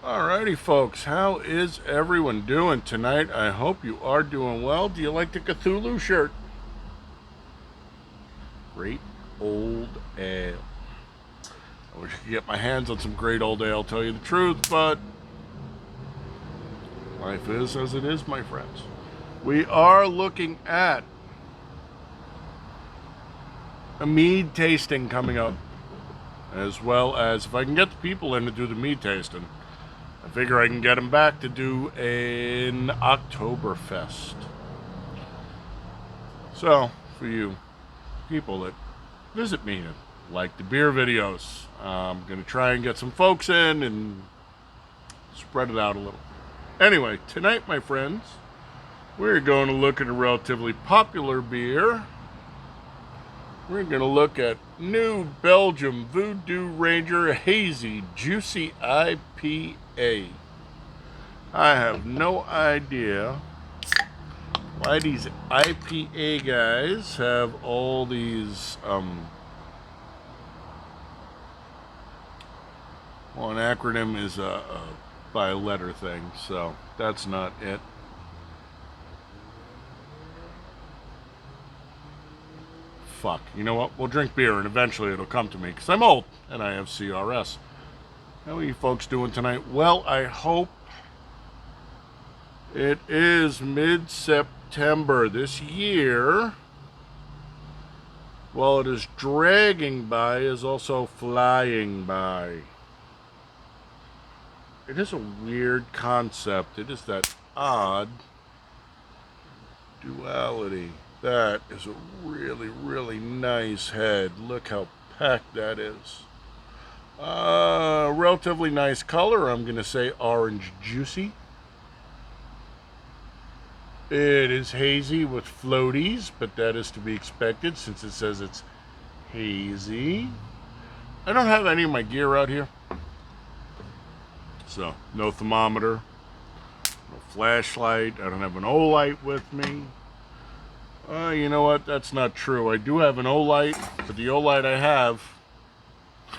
Alrighty, folks, how is everyone doing tonight? I hope you are doing well. Do you like the Cthulhu shirt? Great old ale. I wish I could get my hands on some great old ale, tell you the truth, but life is as it is, my friends. We are looking at a mead tasting coming up, as well as if I can get the people in to do the mead tasting, I figure I can get them back to do an Oktoberfest. So, for you people that visit me and like the beer videos, I'm going to try and get some folks in and spread it out a little. Anyway, tonight, my friends, we're going to look at a relatively popular beer. We're going to look at New Belgium Voodoo-ranger-hazy-juicy-ipa. I have no idea why these IPA guys have all these, well, an acronym is a by a letter thing, so that's not it. Fuck, you know what? We'll drink beer and eventually it'll come to me, because I'm old and I have CRS. How are you folks doing tonight? Well, I hope it is mid-September this year. While it is dragging by, is also flying by. It is a weird concept. It is that odd duality. That is a really, really nice head. Look how packed that is. Relatively nice color. I'm going to say orange juicy. It is hazy with floaties, but that is to be expected since it says it's hazy. I don't have any of my gear out here. So, no thermometer, no flashlight. I don't have an O-light with me. You know what? That's not true. I do have an O-light, but the O-light I have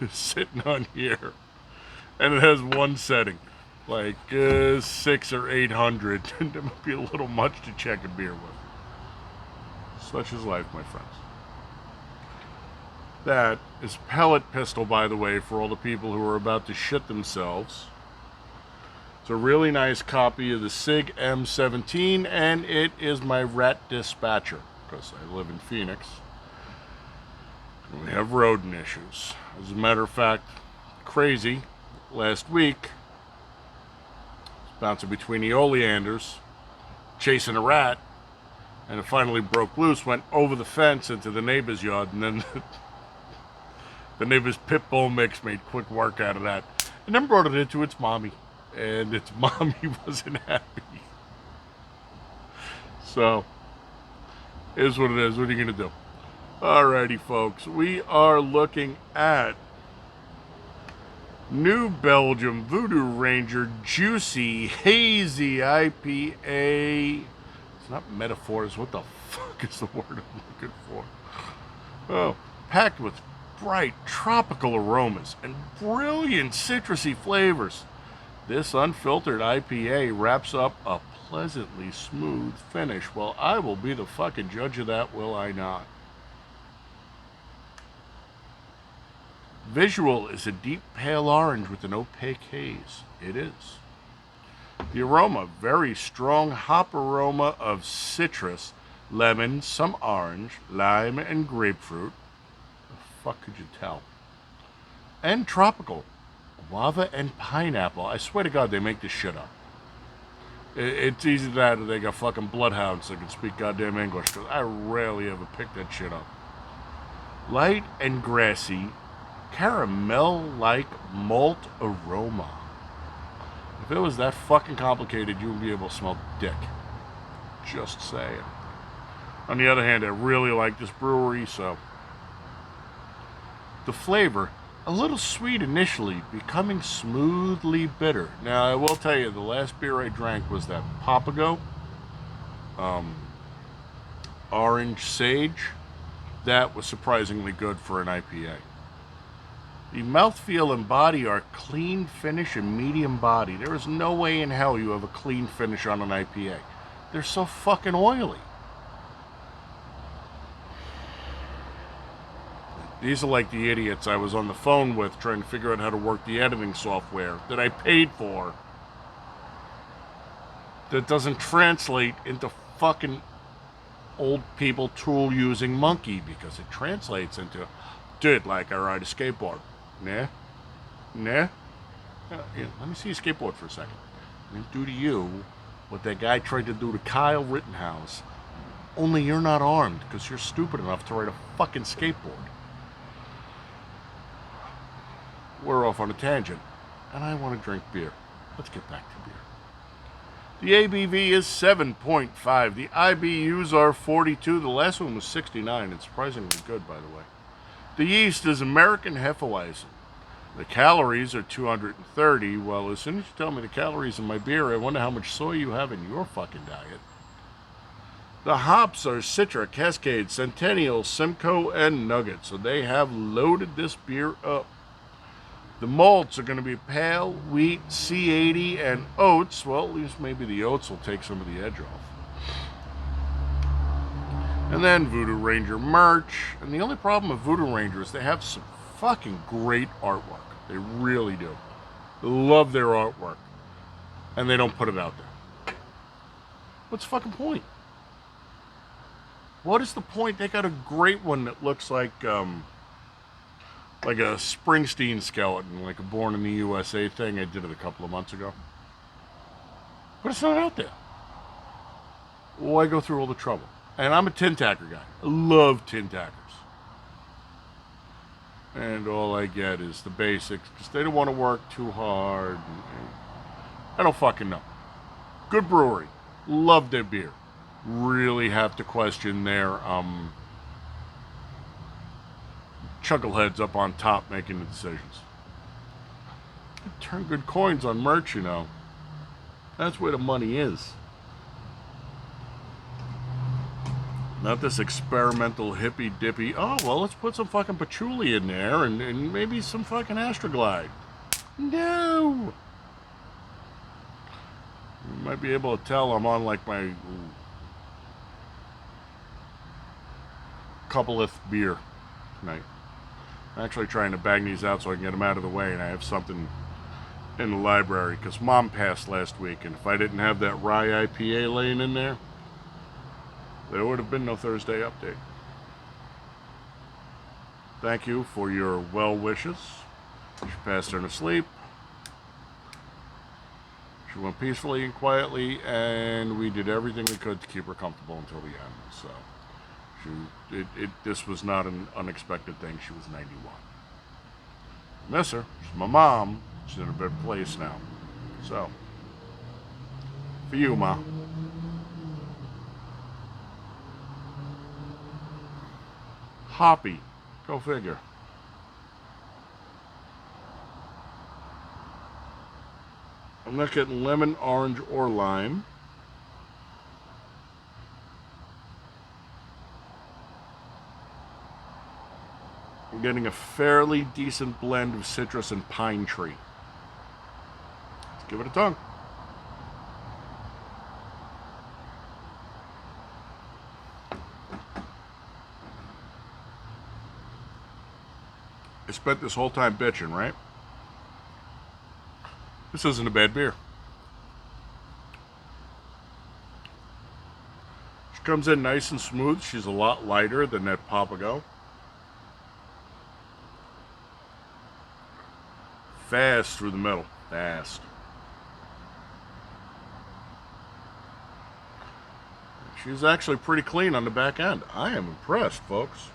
is sitting on here. And it has one setting, like 600 or 800. That might be a little much to check a beer with. Such is life, my friends. That is pellet pistol, by the way, for all the people who are about to shit themselves. It's a really nice copy of the SIG M17, and it is my rat dispatcher, because I live in Phoenix. And we have rodent issues. As a matter of fact, crazy, last week, I was bouncing between the oleanders, chasing a rat, and it finally broke loose, went over the fence into the neighbor's yard, and then the neighbor's pit bull mix made quick work out of that, and then brought it into its mommy. And its mommy wasn't happy. So, it is what it is. What are you going to do? Alrighty, folks. We are looking at New Belgium Voodoo-Ranger-Juicy-Hazy-Ipa. It's not metaphors. What the fuck is the word I'm looking for? Oh, packed with bright tropical aromas and brilliant citrusy flavors. This unfiltered IPA wraps up a pleasantly smooth finish. Well, I will be the fucking judge of that, will I not? Visual is a deep pale orange with an opaque haze. It is. The aroma, very strong hop aroma of citrus, lemon, some orange, lime, and grapefruit. The fuck could you tell? And tropical. Guava and pineapple. I swear to God, they make this shit up. It's easy that they got fucking bloodhounds that can speak goddamn English, because I rarely ever pick that shit up. Light and grassy, caramel-like malt aroma. If it was that fucking complicated, you would be able to smell dick. Just saying. On the other hand, I really like this brewery, so... The flavor... a little sweet initially, becoming smoothly bitter. Now, I will tell you, the last beer I drank was that Papago Orange Sage. That was surprisingly good for an IPA. The mouthfeel and body are clean finish and medium body. There is no way in hell you have a clean finish on an IPA. They're so fucking oily. These are like the idiots I was on the phone with trying to figure out how to work the editing software that I paid for that doesn't translate into fucking old people tool using monkey, because it translates into, dude, like I ride a skateboard. Nah? Yeah, let me see you skateboard for a second. Let me do to you what that guy tried to do to Kyle Rittenhouse. Only you're not armed because you're stupid enough to ride a fucking skateboard. We're off on a tangent, and I want to drink beer. Let's get back to beer. The ABV is 7.5. The IBUs are 42. The last one was 69. It's surprisingly good, by the way. The yeast is American Hefeweizen. The calories are 230. Well, as soon as you tell me the calories in my beer, I wonder how much soy you have in your fucking diet. The hops are Citra, Cascade, Centennial, Simcoe, and Nugget. So they have loaded this beer up. The malts are going to be pale, wheat, C80, and oats. Well, at least maybe the oats will take some of the edge off. And then Voodoo Ranger merch. And the only problem with Voodoo Ranger is they have some fucking great artwork. They really do. They love their artwork. And they don't put it out there. What's the fucking point? What is the point? They got a great one that looks like a Springsteen skeleton, like a Born in the USA thing. I did it a couple of months ago. But it's not out there. Why go through all the trouble? And I'm a tin tacker guy. I love tin tackers. And all I get is the basics, because they don't want to work too hard. I don't fucking know. Good brewery. Love their beer. Really have to question their chuckleheads up on top making the decisions. Turn good coins on merch, you know. That's where the money is. Not this experimental hippy dippy, oh, well, let's put some fucking patchouli in there and maybe some fucking Astroglide. No! You might be able to tell I'm on like my coupleth beer tonight. I'm actually trying to bang these out so I can get them out of the way, and I have something in the library, because Mom passed last week, and if I didn't have that rye IPA laying in there, there would have been no Thursday update. Thank you for your well wishes. She passed her to sleep. She went peacefully and quietly, and we did everything we could to keep her comfortable until the end. So this was not an unexpected thing. She was 91. I miss her. She's my mom. She's in a better place now. So, for you, Ma. Hoppy. Go figure. I'm not getting lemon, orange, or lime. I'm getting a fairly decent blend of citrus and pine tree. Let's give it a tongue. I spent this whole time bitching, right? This isn't a bad beer. She comes in nice and smooth. She's a lot lighter than that Papago. Fast through the middle. Fast. She's actually pretty clean on the back end. I am impressed, folks.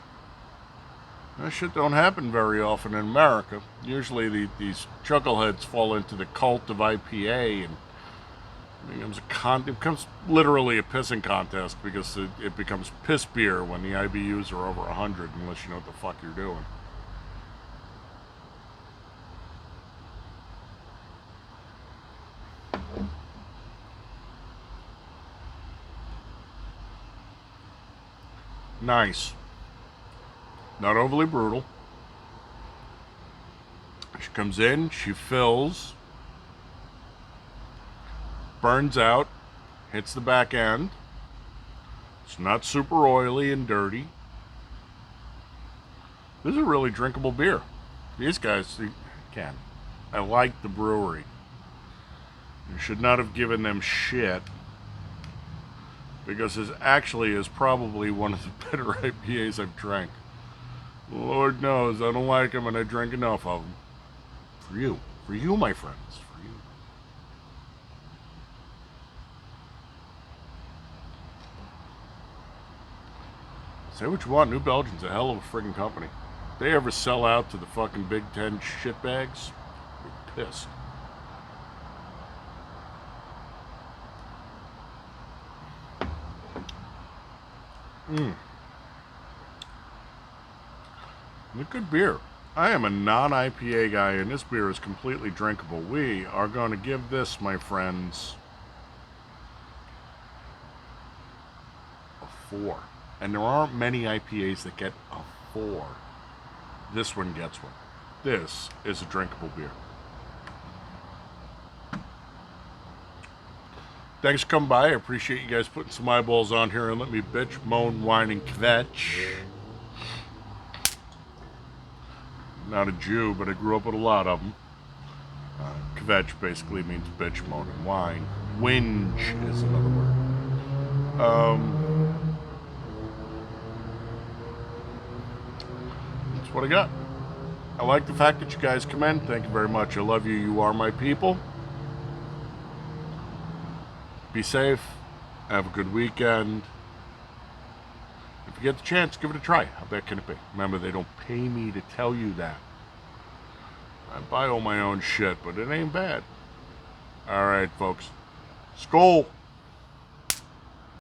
That shit don't happen very often in America. Usually these chuckleheads fall into the cult of IPA, and it becomes literally a pissing contest, because it becomes piss beer when the IBUs are over 100, unless you know what the fuck you're doing. Nice. Not overly brutal. comes in, she fills, burns out, hits the back end. It's not super oily and dirty. This is a really drinkable beer. These guys can. I like the brewery. You should not have given them shit, because this actually is probably one of the better IPAs I've drank. Lord knows I don't like them, and I drink enough of them. For you, my friends, for you. Say what you want, New Belgium's a hell of a friggin' company. If they ever sell out to the fucking Big Ten shitbags, we're pissed. A good beer. I am a non-IPA guy, and this beer is completely drinkable. We are going to give this, my friends, a 4. And there aren't many IPAs that get a 4. This one gets one. This is a drinkable beer. Thanks for coming by. I appreciate you guys putting some eyeballs on here and let me bitch, moan, whine, and kvetch. Not a Jew, but I grew up with a lot of them. Kvetch basically means bitch, moan, and whine. Whinge is another word. That's what I got. I like the fact that you guys come in. Thank you very much. I love you. You are my people. Be safe. Have a good weekend. If you get the chance, give it a try. How bad can it be? Remember, they don't pay me to tell you that. I buy all my own shit, but it ain't bad. Alright, folks. Skål!